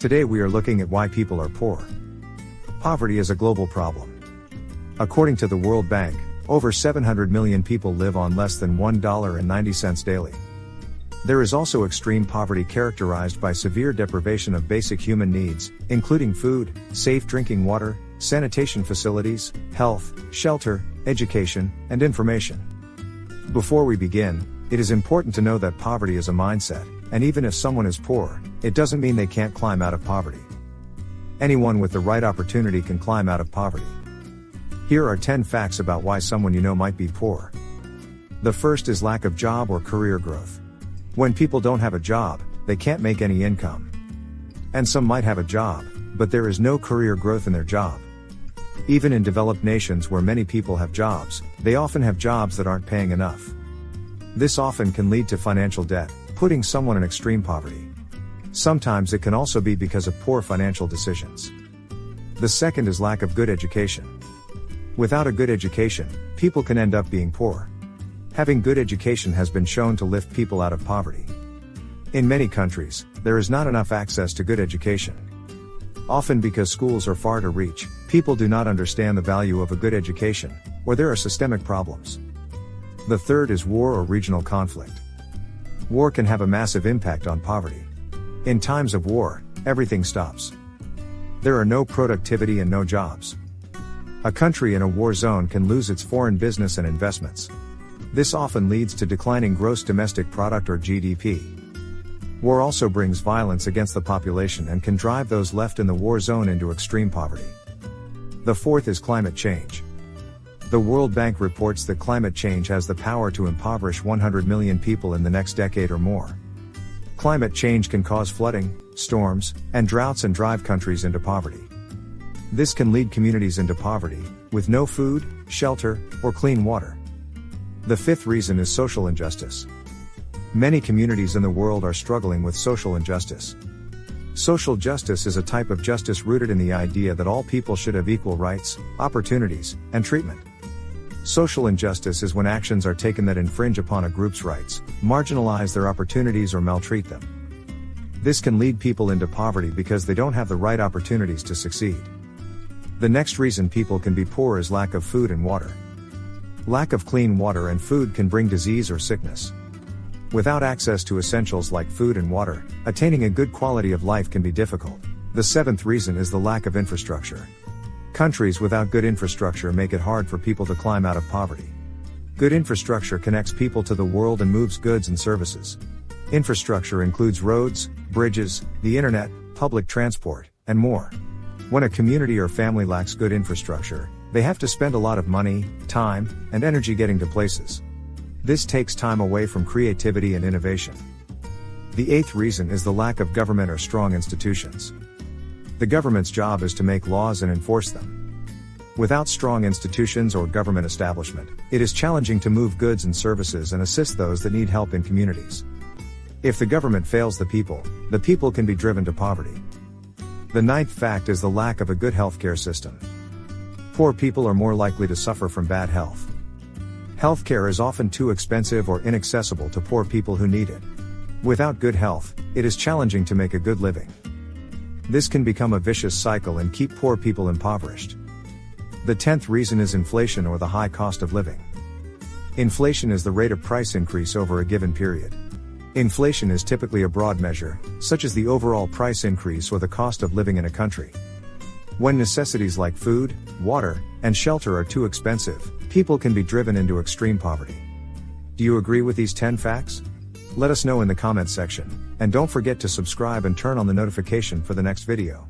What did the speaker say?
Today we are looking at why people are poor. Poverty is a global problem. According to the World Bank, over 700 million people live on less than $1.90 daily. There is also extreme poverty characterized by severe deprivation of basic human needs, including food, safe drinking water, sanitation facilities, health, shelter, education, and information. Before we begin, it is important to know that poverty is a mindset, and even if someone is poor, it doesn't mean they can't climb out of poverty. Anyone with the right opportunity can climb out of poverty. Here are 10 facts about why someone you know might be poor. The first is lack of job or career growth. When people don't have a job, they can't make any income. And some might have a job, but there is no career growth in their job. Even in developed nations where many people have jobs, they often have jobs that aren't paying enough. This often can lead to financial debt, putting someone in extreme poverty. Sometimes it can also be because of poor financial decisions. The second is lack of good education. Without a good education, people can end up being poor. Having good education has been shown to lift people out of poverty. In many countries, there is not enough access to good education. Often because schools are far to reach, people do not understand the value of a good education, or there are systemic problems. The third is war or regional conflict. War can have a massive impact on poverty. In times of war, everything stops. There are no productivity and no jobs. A country in a war zone can lose its foreign business and investments. This often leads to declining gross domestic product or GDP. War also brings violence against the population and can drive those left in the war zone into extreme poverty. The fourth is climate change. The World Bank reports that climate change has the power to impoverish 100 million people in the next decade or more. Climate change can cause flooding, storms, and droughts and drive countries into poverty. This can lead communities into poverty, with no food, shelter, or clean water. The fifth reason is social injustice. Many communities in the world are struggling with social injustice. Social justice is a type of justice rooted in the idea that all people should have equal rights, opportunities, and treatment. Social injustice is when actions are taken that infringe upon a group's rights, marginalize their opportunities, or maltreat them. This can lead people into poverty because they don't have the right opportunities to succeed. The next reason people can be poor is lack of food and water. Lack of clean water and food can bring disease or sickness. Without access to essentials like food and water, attaining a good quality of life can be difficult. The seventh reason is the lack of infrastructure. Countries without good infrastructure make it hard for people to climb out of poverty. Good infrastructure connects people to the world and moves goods and services. Infrastructure includes roads, bridges, the internet, public transport, and more. When a community or family lacks good infrastructure, they have to spend a lot of money, time, and energy getting to places. This takes time away from creativity and innovation. The eighth reason is the lack of government or strong institutions. The government's job is to make laws and enforce them. Without strong institutions or government establishment, it is challenging to move goods and services and assist those that need help in communities. If the government fails the people can be driven to poverty. The ninth fact is the lack of a good healthcare system. Poor people are more likely to suffer from bad health. Healthcare is often too expensive or inaccessible to poor people who need it. Without good health, it is challenging to make a good living. This can become a vicious cycle and keep poor people impoverished. The 10th reason is inflation or the high cost of living. Inflation is the rate of price increase over a given period. Inflation is typically a broad measure, such as the overall price increase or the cost of living in a country. When necessities like food, water, and shelter are too expensive, people can be driven into extreme poverty. Do you agree with these 10 facts? Let us know in the comments section, and don't forget to subscribe and turn on the notification for the next video.